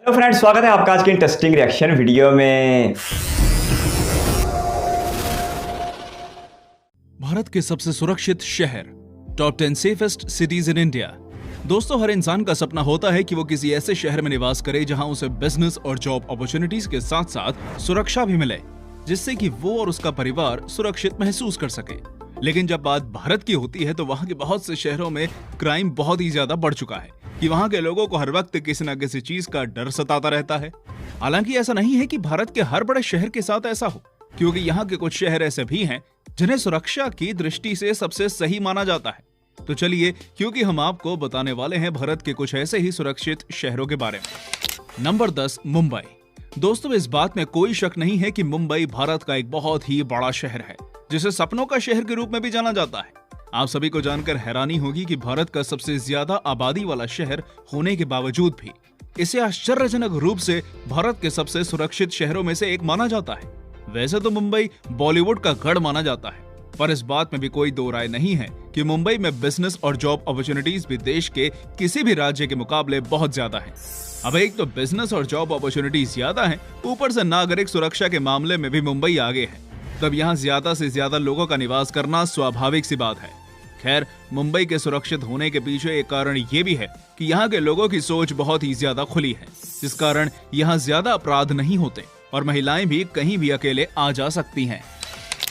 Hello friends, स्वागत है आपका आज के इंटरेस्टिंग रिएक्शन वीडियो में। भारत के सबसे सुरक्षित शहर, top 10 safest cities in India. दोस्तों, हर इंसान का सपना होता है कि वो किसी ऐसे शहर में निवास करे जहां उसे बिजनेस और जॉब अपॉर्चुनिटीज के साथ साथ सुरक्षा भी मिले, जिससे कि वो और उसका परिवार सुरक्षित महसूस कर सके। लेकिन जब बात भारत की होती है तो वहां के बहुत से शहरों में क्राइम बहुत ही ज्यादा बढ़ चुका है कि वहां के लोगों को हर वक्त किसी न किसी चीज का डर सताता रहता है। हालांकि ऐसा नहीं है कि भारत के हर बड़े शहर के साथ ऐसा हो, क्योंकि यहाँ के कुछ शहर ऐसे भी हैं जिन्हें सुरक्षा की दृष्टि से सबसे सही माना जाता है। तो चलिए, क्योंकि हम आपको बताने वाले हैं भारत के कुछ ऐसे ही सुरक्षित शहरों के बारे में। नंबर 10, मुंबई। दोस्तों, इस बात में कोई शक नहीं है कि मुंबई भारत का एक बहुत ही बड़ा शहर है, जिसे सपनों का शहर के रूप में भी जाना जाता है। आप सभी को जानकर हैरानी होगी कि भारत का सबसे ज्यादा आबादी वाला शहर होने के बावजूद भी इसे आश्चर्यजनक रूप से भारत के सबसे सुरक्षित शहरों में से एक माना जाता है। वैसे तो मुंबई बॉलीवुड का गढ़ माना जाता है, पर इस बात में भी कोई दो राय नहीं है कि मुंबई में बिजनेस और जॉब अपॉर्चुनिटीज भी देश के किसी भी राज्य के मुकाबले बहुत ज्यादा है। अब एक तो बिजनेस और जॉब अपॉर्चुनिटीज ज्यादा है, ऊपर से नागरिक सुरक्षा के मामले में भी मुंबई आगे है। तब यहाँ ज्यादा से ज्यादा लोगों का निवास करना स्वाभाविक सी बात है। खैर, मुंबई के सुरक्षित होने के पीछे एक कारण ये भी है कि यहाँ के लोगों की सोच बहुत ही ज्यादा खुली है, जिस कारण यहाँ ज्यादा अपराध नहीं होते और महिलाएं भी कहीं भी अकेले आ जा सकती हैं।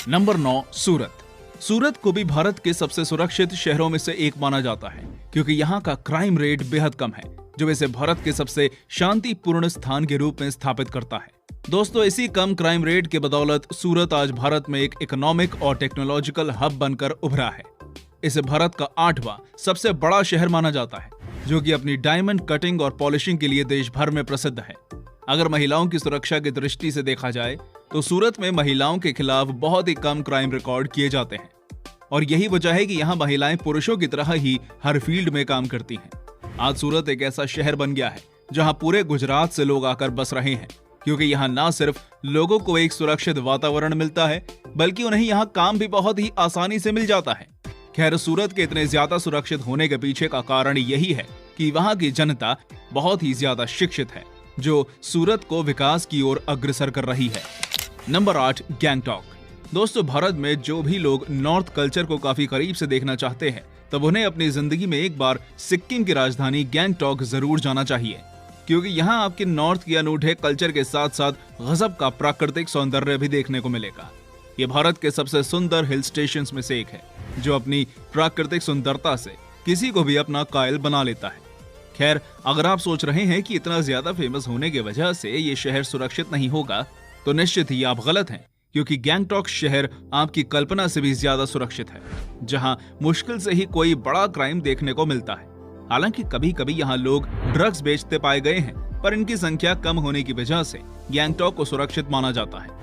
नंबर 9, सूरत। सूरत को भी भारत के सबसे सुरक्षित शहरों में से एक माना जाता है, क्योंकि यहाँ का क्राइम रेट बेहद कम है, जो इसे भारत के सबसे शांतिपूर्ण स्थान के रूप में स्थापित करता है। दोस्तों, इसी कम क्राइम रेट के बदौलत सूरत आज भारत में एक इकोनॉमिक और टेक्नोलॉजिकल हब बनकर उभरा है। इसे भारत का 8वां सबसे बड़ा शहर माना जाता है, जो कि अपनी डायमंड कटिंग और पॉलिशिंग के लिए देश भर में प्रसिद्ध है। अगर महिलाओं की सुरक्षा की दृष्टि से देखा जाए तो सूरत में महिलाओं के खिलाफ बहुत ही कम क्राइम रिकॉर्ड किए जाते हैं, और यही वजह है कि यहाँ महिलाएं पुरुषों की तरह ही हर फील्ड में काम करती हैं। आज सूरत एक ऐसा शहर बन गया है जहाँ पूरे गुजरात से लोग आकर बस रहे हैं, क्योंकि यहाँ न सिर्फ लोगों को एक सुरक्षित वातावरण मिलता है, बल्कि उन्हें यहाँ काम भी बहुत ही आसानी से मिल जाता है। खैर, सूरत के इतने ज्यादा सुरक्षित होने के पीछे का कारण यही है कि वहाँ की जनता बहुत ही ज्यादा शिक्षित है, जो सूरत को विकास की ओर अग्रसर कर रही है। नंबर 8, गैंगटॉक। दोस्तों, भारत में जो भी लोग नॉर्थ कल्चर को काफी करीब से देखना चाहते हैं, तब उन्हें अपनी जिंदगी में एक बार सिक्किम की राजधानी गैंगटॉक जरूर जाना चाहिए, क्योंकि यहाँ आपके नॉर्थ के अनूठे कल्चर के साथ साथ गजब का प्राकृतिक सौंदर्य भी देखने को मिलेगा। ये भारत के सबसे सुंदर हिल स्टेशन में से एक है, जो अपनी प्राकृतिक सुंदरता से किसी को भी अपना कायल बना लेता है। खैर, अगर आप सोच रहे हैं कि इतना ज्यादा फेमस होने की वजह से ये शहर सुरक्षित नहीं होगा, तो निश्चित ही आप गलत हैं, क्योंकि गैंगटॉक शहर आपकी कल्पना से भी ज्यादा सुरक्षित है, जहां मुश्किल से ही कोई बड़ा क्राइम देखने को मिलता है। हालांकि कभी कभी यहाँ लोग ड्रग्स बेचते पाए गए हैं, पर इनकी संख्या कम होने की वजह से गैंगटॉक को सुरक्षित माना जाता है।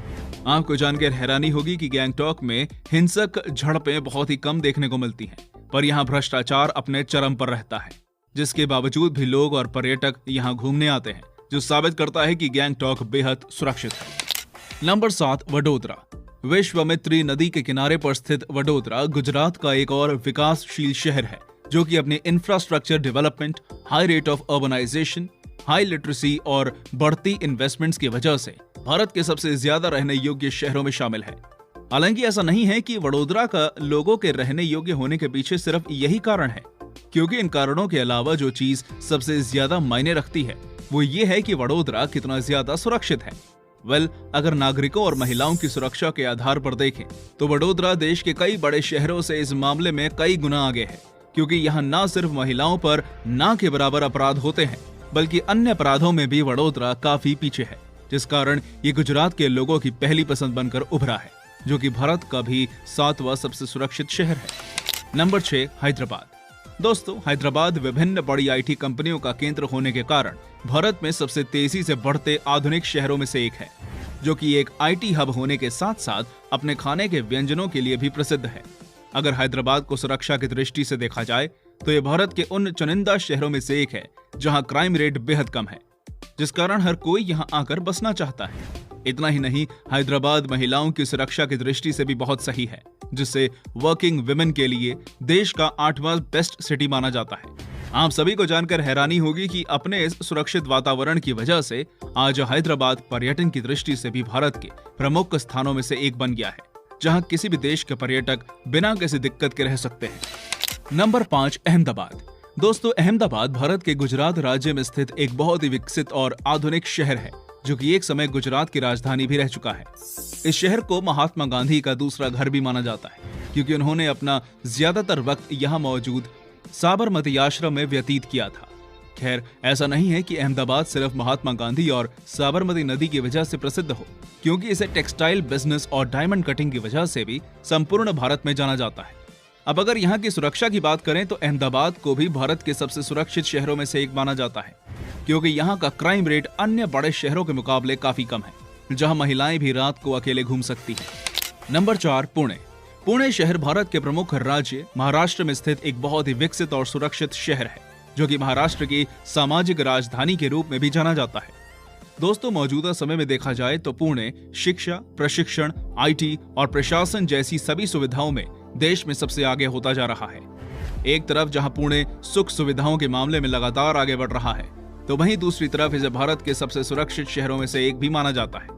आपको जानकर हैरानी होगी कि गैंगटॉक में हिंसक झड़पें बहुत ही कम देखने को मिलती हैं, पर यहाँ भ्रष्टाचार अपने चरम पर रहता है, जिसके बावजूद भी लोग और पर्यटक यहाँ घूमने आते हैं, जो साबित करता है कि गैंगटॉक बेहद सुरक्षित है। नंबर 7, वडोदरा। विश्वामित्री नदी के किनारे पर स्थित वडोदरा गुजरात का एक और विकासशील शहर है, जो कि अपने infrastructure development, high rate of urbanization, high literacy और बढ़ती इन्वेस्टमेंट्स की वजह से भारत के सबसे ज्यादा रहने योग्य शहरों में शामिल है। हालांकि ऐसा नहीं है कि वडोदरा का लोगों के रहने योग्य होने के पीछे सिर्फ यही कारण है, क्योंकि इन कारणों के अलावा जो चीज सबसे ज्यादा मायने रखती है वो ये है कि वडोदरा कितना ज्यादा सुरक्षित है। अगर नागरिकों और महिलाओं की सुरक्षा के आधार पर देखें तो वडोदरा देश के कई बड़े शहरों से इस मामले में कई गुना आगे है, क्योंकि यहाँ न सिर्फ महिलाओं पर ना के बराबर अपराध होते हैं, बल्कि अन्य अपराधों में भी वडोदरा काफी पीछे है, जिस कारण ये गुजरात के लोगों की पहली पसंद बनकर उभरा है, जो कि भारत का भी 7वां सबसे सुरक्षित शहर है। नंबर 6, हैदराबाद। दोस्तों, हैदराबाद विभिन्न बड़ी आईटी कंपनियों का केंद्र होने के कारण भारत में सबसे तेजी से बढ़ते आधुनिक शहरों में से एक है, जो कि एक आईटी हब होने के साथ साथ अपने खाने के व्यंजनों के लिए भी प्रसिद्ध है। अगर हैदराबाद को सुरक्षा की दृष्टि से देखा जाए तो ये भारत के उन चुनिंदा शहरों में से एक है जहां क्राइम रेट बेहद कम है, जिस कारण हर कोई यहां आकर बसना चाहता है। इतना ही नहीं, हैदराबाद महिलाओं की सुरक्षा की दृष्टि से भी बहुत सही है, जिससे वर्किंग विमेन के लिए देश का 8वां बेस्ट सिटी माना जाता है। आप सभी को जानकर हैरानी होगी कि अपने इस सुरक्षित वातावरण की वजह से आज हैदराबाद पर्यटन की दृष्टि से भी भारत के प्रमुख स्थानों में से एक बन गया है, जहां किसी भी देश के पर्यटक बिना किसी दिक्कत के रह सकते हैं। नंबर 5, अहमदाबाद। दोस्तों, अहमदाबाद भारत के गुजरात राज्य में स्थित एक बहुत ही विकसित और आधुनिक शहर है, जो कि एक समय गुजरात की राजधानी भी रह चुका है। इस शहर को महात्मा गांधी का दूसरा घर भी माना जाता है, क्योंकि उन्होंने अपना ज्यादातर वक्त यहाँ मौजूद साबरमती आश्रम में व्यतीत किया था। खैर, ऐसा नहीं है कि अहमदाबाद सिर्फ महात्मा गांधी और साबरमती नदी की वजह से प्रसिद्ध हो, क्योंकि इसे टेक्सटाइल बिजनेस और डायमंड कटिंग की वजह से भी संपूर्ण भारत में जाना जाता है। अब अगर यहाँ की सुरक्षा की बात करें तो अहमदाबाद को भी भारत के सबसे सुरक्षित शहरों में से एक माना जाता है, क्योंकि यहाँ का क्राइम रेट अन्य बड़े शहरों के मुकाबले काफी कम है, जहाँ महिलाएं भी रात को अकेले घूम सकती हैं। नंबर 4, पुणे। पुणे शहर भारत के प्रमुख राज्य महाराष्ट्र में स्थित एक बहुत ही विकसित और सुरक्षित शहर है, जो कि महाराष्ट्र की सामाजिक राजधानी के रूप में भी जाना जाता है। दोस्तों, मौजूदा समय में देखा जाए तो पुणे शिक्षा, प्रशिक्षण, IT और प्रशासन जैसी सभी सुविधाओं में देश में सबसे आगे होता जा रहा है। एक तरफ जहां पुणे सुख सुविधाओं के मामले में लगातार आगे बढ़ रहा है, तो वहीं दूसरी तरफ इसे भारत के सबसे सुरक्षित शहरों में से एक भी माना जाता है,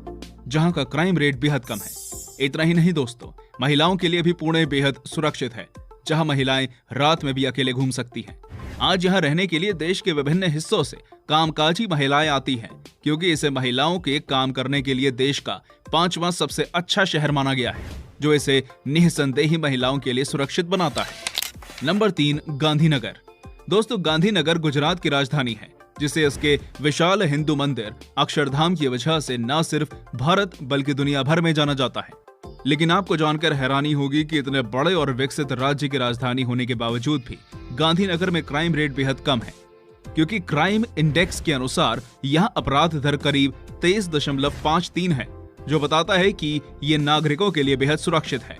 जहां का क्राइम रेट बेहद कम है। इतना ही नहीं दोस्तों, महिलाओं के लिए भी पुणे बेहद सुरक्षित है, जहां महिलाएं रात में भी अकेले घूम सकती हैं। आज यहाँ रहने के लिए देश के विभिन्न हिस्सों से कामकाजी महिलाएं आती हैं, क्योंकि इसे महिलाओं के काम करने के लिए देश का 5वां सबसे अच्छा शहर माना गया है, जो इसे निःसंदेही महिलाओं के लिए सुरक्षित बनाता है। नंबर 3, गांधीनगर। दोस्तों, गांधीनगर गुजरात की राजधानी है, जिसे इसके विशाल हिंदू मंदिर अक्षरधाम की वजह से न सिर्फ भारत बल्कि दुनिया भर में जाना जाता है। लेकिन आपको जानकर हैरानी होगी कि इतने बड़े और विकसित राज्य की राजधानी होने के बावजूद भी गांधीनगर में क्राइम रेट बेहद कम है, क्योंकि क्राइम इंडेक्स के अनुसार यहां अपराध दर करीब 23.53 है, जो बताता है कि ये नागरिकों के लिए बेहद सुरक्षित है।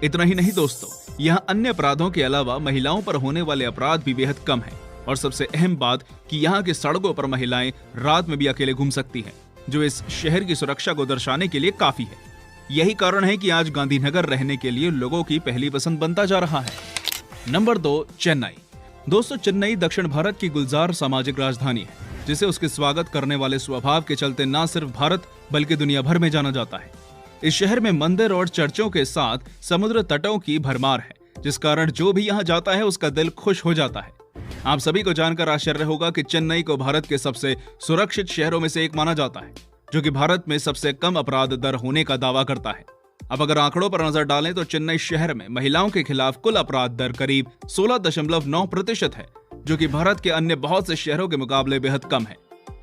इतना ही नहीं दोस्तों, यहां अन्य अपराधों के अलावा महिलाओं पर होने वाले अपराध भी बेहद कम है, और सबसे अहम बात कि यहाँ की सड़कों पर महिलाएं रात में भी अकेले घूम सकती हैं, जो इस शहर की सुरक्षा को दर्शाने के लिए काफी है। यही कारण है कि आज गांधीनगर रहने के लिए लोगों की पहली पसंद बनता जा रहा है। नंबर 2, चेन्नई। दोस्तों, चेन्नई दक्षिण भारत की गुलजार सामाजिक राजधानी है, जिसे उसके स्वागत करने वाले स्वभाव के चलते न सिर्फ भारत बल्कि दुनिया भर में जाना जाता है। इस शहर में मंदिर और चर्चों के साथ समुद्र तटों की भरमार है, जिस कारण जो भी यहाँ जाता है उसका दिल खुश हो जाता है। आप सभी को जानकर आश्चर्य होगा कि चेन्नई को भारत के सबसे सुरक्षित शहरों में से एक माना जाता है, जो कि भारत में सबसे कम अपराध दर होने का दावा करता है। अब अगर आंकड़ों पर नजर डालें तो चेन्नई शहर में महिलाओं के खिलाफ कुल अपराध दर करीब 16.9% है, जो कि भारत के अन्य बहुत से शहरों के मुकाबले बेहद कम है।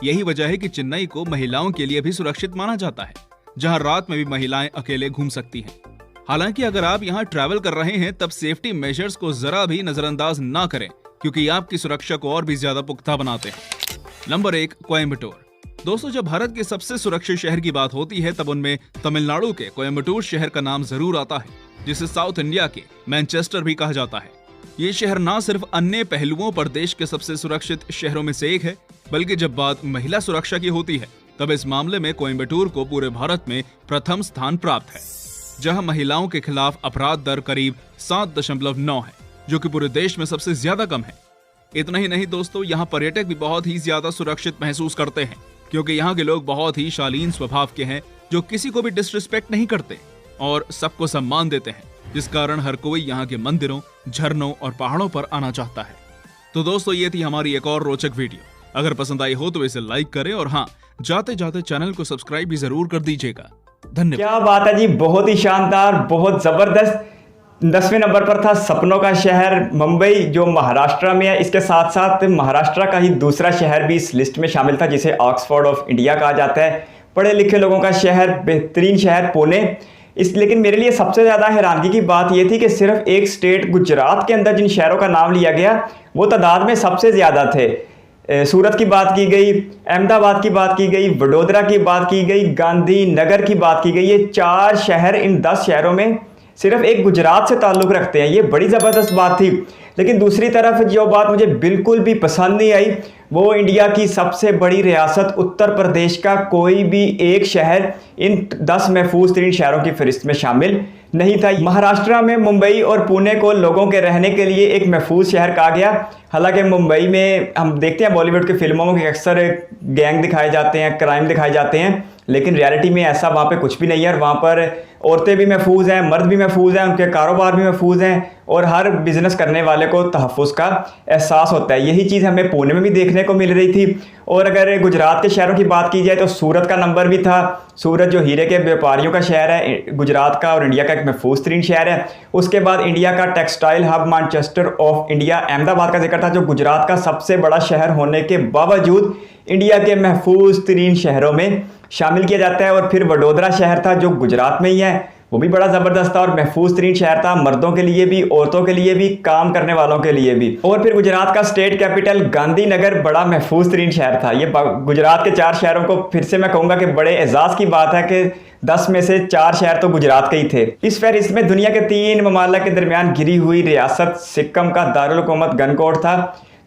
यही वजह है कि चेन्नई को महिलाओं के लिए भी सुरक्षित माना जाता है, जहां रात में भी महिलाएं अकेले घूम सकती हैं। हालांकि अगर आप यहाँ ट्रैवल कर रहे हैं तब सेफ्टी मेजर्स को जरा भी नजरअंदाज ना करें, क्योंकि आपकी सुरक्षा को और भी ज्यादा पुख्ता बनाते हैं। नंबर 1, कोयम्बटूर। दोस्तों, जब भारत के सबसे सुरक्षित शहर की बात होती है तब उनमें तमिलनाडु के कोयम्बटूर शहर का नाम जरूर आता है, जिसे साउथ इंडिया के मैनचेस्टर भी कहा जाता है। ये शहर न सिर्फ अन्य पहलुओं पर देश के सबसे सुरक्षित शहरों में से एक है, बल्कि जब बात महिला सुरक्षा की होती है तब इस मामले में कोयम्बटूर को पूरे भारत में प्रथम स्थान प्राप्त है, जहां महिलाओं के खिलाफ अपराध दर करीब 7.9 है, जो कि पूरे देश में सबसे ज्यादा कम है। इतना ही नहीं दोस्तों, यहाँ पर्यटक भी बहुत ही ज्यादा सुरक्षित महसूस करते हैं, क्योंकि यहाँ के लोग बहुत ही शालीन स्वभाव के हैं, जो किसी को भी डिसरिस्पेक्ट नहीं करते और सबको सम्मान देते हैं, जिस कारण हर कोई यहाँ के मंदिरों, झरनों और पहाड़ों पर आना चाहता है। तो दोस्तों, ये थी हमारी एक और रोचक वीडियो। अगर पसंद आई हो तो इसे लाइक करें और हाँ, जाते जाते चैनल को सब्सक्राइब भी जरूर कर दीजिएगा। धन्यवाद। क्या बात है जी, बहुत ही शानदार, बहुत जबरदस्त। 10वें नंबर पर था सपनों का शहर मुंबई, जो महाराष्ट्र में है। इसके साथ साथ महाराष्ट्र का ही दूसरा शहर भी इस लिस्ट में शामिल था, जिसे ऑक्सफोर्ड ऑफ इंडिया कहा जाता है। पढ़े लिखे लोगों का शहर, बेहतरीन शहर पुणे। लेकिन मेरे लिए सबसे ज़्यादा हैरानगी की बात यह थी कि सिर्फ एक स्टेट गुजरात के अंदर जिन शहरों का नाम लिया गया वो तादाद में सबसे ज़्यादा थे। सूरत की बात की गई, अहमदाबाद की बात की गई, वडोदरा की बात की गई, गांधीनगर की बात की गई। ये 4 शहर इन 10 शहरों में सिर्फ एक गुजरात से ताल्लुक़ रखते हैं। ये बड़ी ज़बरदस्त बात थी। लेकिन दूसरी तरफ जो बात मुझे बिल्कुल भी पसंद नहीं आई, वो इंडिया की सबसे बड़ी रियासत उत्तर प्रदेश का कोई भी एक शहर इन 10 महफूज तरीन शहरों की फहरिस्त में शामिल नहीं था। महाराष्ट्र में मुंबई और पुणे को लोगों के रहने के लिए एक महफूज शहर कहा गया। हालांकि मुंबई में हम देखते हैं बॉलीवुड की फिल्मों में अक्सर गैंग दिखाए जाते हैं, क्राइम दिखाए जाते हैं, लेकिन रियलिटी में ऐसा वहाँ पे कुछ भी नहीं है। और वहाँ पर औरतें भी महफूज हैं, मर्द भी महफूज हैं, उनके कारोबार भी महफूज हैं और हर बिजनेस करने वाले को तहफ़्फ़ुज़ का एहसास होता है। यही चीज़ हमें पुणे में भी देखने को मिल रही थी। और अगर गुजरात के शहरों की बात की जाए तो सूरत का नंबर भी था। सूरत जो हीरे के व्यापारियों का शहर है, गुजरात का और इंडिया का एक महफूज तरीन शहर है। उसके बाद इंडिया का textile hub Manchester of India Ahmedabad का जिक्र था, जो गुजरात का सबसे बड़ा शहर होने के बावजूद इंडिया के महफूज तरीन शहरों में शामिल किया जाता है। और फिर वडोदरा शहर था जो गुजरात में ही है, वो भी बड़ा ज़बरदस्त था और महफूज तरीन शहर था, मर्दों के लिए भी, औरतों के लिए भी, काम करने वालों के लिए भी। और फिर गुजरात का स्टेट कैपिटल गांधीनगर बड़ा महफूज तरीन शहर था। ये गुजरात के 4 शहरों को फिर से मैं कहूँगा कि बड़े एजाज़ की बात है कि 10 में से 4 शहर तो गुजरात के ही थे। इस फहरिस्त में दुनिया के 3 ममालिक के दरमियान गिरी हुई रियासत सिक्किम का दारुल हुकूमत गनकोट था,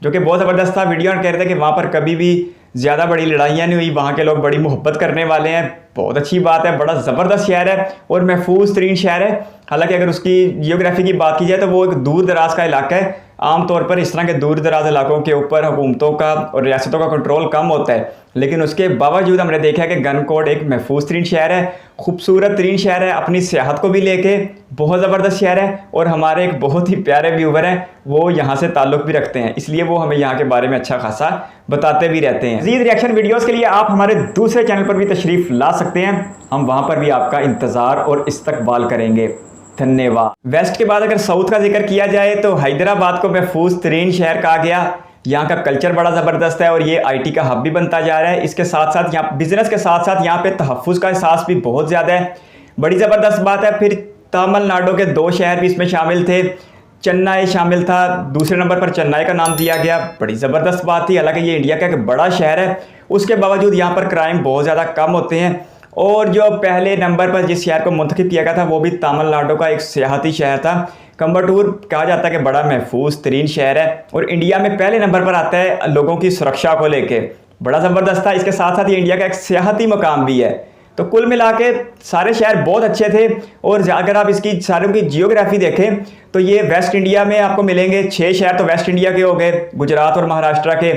जो कि बहुत ज़बरदस्त था। वीडियो में कह रहे थे कि वहाँ पर कभी भी ज़्यादा बड़ी लड़ाइयाँ नहीं हुई, वहाँ के लोग बड़ी मोहब्बत करने वाले हैं। बहुत अच्छी बात है, बड़ा ज़बरदस्त शहर है और महफूज तरीन शहर है। हालांकि अगर उसकी जियोग्राफी की बात की जाए तो वो एक दूर दराज का इलाका है। आमतौर पर इस तरह के दूर दराज इलाकों के ऊपर हुकूमतों का और रियासतों का कंट्रोल कम होता है, लेकिन उसके बावजूद हमने देखा है कि गनकोट एक महफूज तरीन शहर है, खूबसूरत तरीन शहर है, अपनी सियाहत को भी लेके बहुत ज़बरदस्त शहर है। और हमारे एक बहुत ही प्यारे व्यूवर हैं, वो यहाँ से ताल्लुक़ भी रखते हैं, इसलिए वो हमें यहाँ के बारे में अच्छा खासा बताते भी रहते हैं। मज़ीद रिएक्शन वीडियोज़ के लिए आप हमारे दूसरे चैनल पर भी तशरीफ़ ला सकते हैं, हम वहाँ पर भी आपका इंतज़ार और इस्तकबाल करेंगे। धन्यवाद। वेस्ट के बाद अगर साउथ का जिक्र किया जाए तो हैदराबाद को महफूज तरीन शहर कहा गया। यहाँ का कल्चर बड़ा ज़बरदस्त है और ये आईटी का हब भी बनता जा रहा है। इसके साथ साथ यहाँ बिज़नेस के साथ साथ यहाँ पे तहफ़्फ़ुज़ का एहसास भी बहुत ज़्यादा है, बड़ी ज़बरदस्त बात है। फिर तमिलनाडु के 2 शहर भी इसमें शामिल थे, चेन्नई शामिल था, दूसरे नंबर पर चेन्नई का नाम दिया गया, बड़ी ज़बरदस्त बात थी। हालांकि ये इंडिया का एक बड़ा शहर है, उसके बावजूद यहाँ पर क्राइम बहुत ज़्यादा कम होते हैं। और जो पहले नंबर पर जिस शहर को मुंतखब किया गया था वो भी तमिलनाडु का एक सियाहती शहर था, कम्बटूर। कहा जाता है कि बड़ा महफूज तरीन शहर है और इंडिया में पहले नंबर पर आता है लोगों की सुरक्षा को लेके, बड़ा ज़बरदस्त था। इसके साथ साथ ये इंडिया का एक सियाहती मकाम भी है। तो कुल मिला के सारे शहर बहुत अच्छे थे। और अगर आप इसकी सारों की जियोग्राफी देखें तो ये वेस्ट इंडिया में आपको मिलेंगे। 6 शहर तो वेस्ट इंडिया के हो गए, गुजरात और महाराष्ट्र के।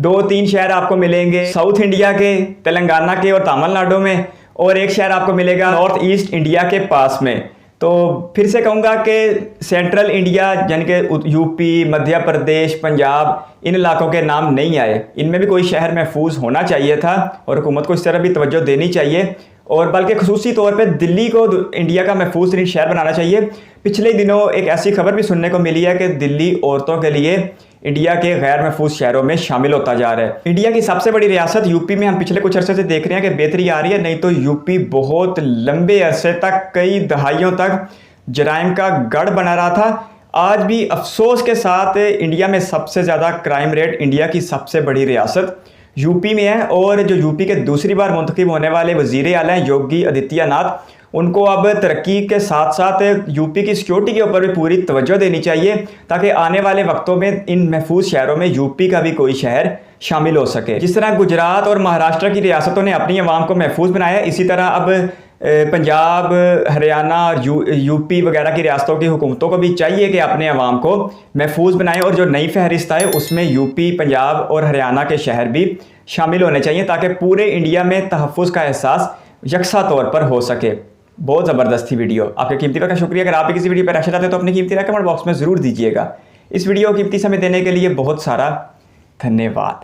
2-3 शहर आपको मिलेंगे साउथ इंडिया के, तेलंगाना के और तमिलनाडु में, और 1 शहर आपको मिलेगा नॉर्थ ईस्ट इंडिया के पास में। तो फिर से कहूँगा कि सेंट्रल इंडिया यानी कि यूपी, मध्य प्रदेश, पंजाब, इन इलाकों के नाम नहीं आए। इनमें भी कोई शहर महफूज होना चाहिए था और हुकूमत को इस तरह भी तवज्जो देनी चाहिए, और बल्कि खुसूसी तौर पे दिल्ली को इंडिया का महफूज तरीन शहर बनाना चाहिए। पिछले दिनों एक ऐसी खबर भी सुनने को मिली है कि दिल्ली औरतों के लिए इंडिया के गैर महफूज शहरों में शामिल होता जा रहा है। इंडिया की सबसे बड़ी रियासत यूपी में हम पिछले कुछ अरसे से देख रहे हैं कि बेहतरी आ रही है, नहीं तो यूपी बहुत लंबे अरसे तक, कई दहाइयों तक जराइम का गढ़ बना रहा था। आज भी अफसोस के साथ इंडिया में सबसे ज़्यादा क्राइम रेट इंडिया की सबसे बड़ी रियासत यूपी में है। और जो यूपी के दूसरी बार मुंतखब होने वाले वज़ीर आला हैं योगी आदित्यनाथ, उनको अब तरक्की के साथ साथ यूपी की सिक्योरिटी के ऊपर भी पूरी तवज्जो देनी चाहिए, ताकि आने वाले वक्तों में इन महफूज शहरों में यूपी का भी कोई शहर शामिल हो सके। जिस तरह गुजरात और महाराष्ट्र की रियासतों ने अपनी आवाम को महफूज बनाया, इसी तरह अब पंजाब, हरियाणा और यूपी वगैरह की रियासतों की हुकूमतों को भी चाहिए कि अपने अवाम को महफूज बनाएं। और जो नई फहरिस्त है उसमें यूपी, पंजाब और हरियाणा के शहर भी शामिल होने चाहिए, ताकि पूरे इंडिया में तहफ़्फ़ुज़ का एहसास यकसा तौर पर हो सके। बहुत ज़बरदस्त थी वीडियो। आपके कीमती वक्त का शुक्रिया। अगर आप भी किसी वीडियो पर रिएक्शन चाहते हैं तो अपनी कीमती राय कमेंट बॉक्स में ज़रूर दीजिएगा। इस वीडियो को कीमती समय देने के लिए बहुत सारा धन्यवाद।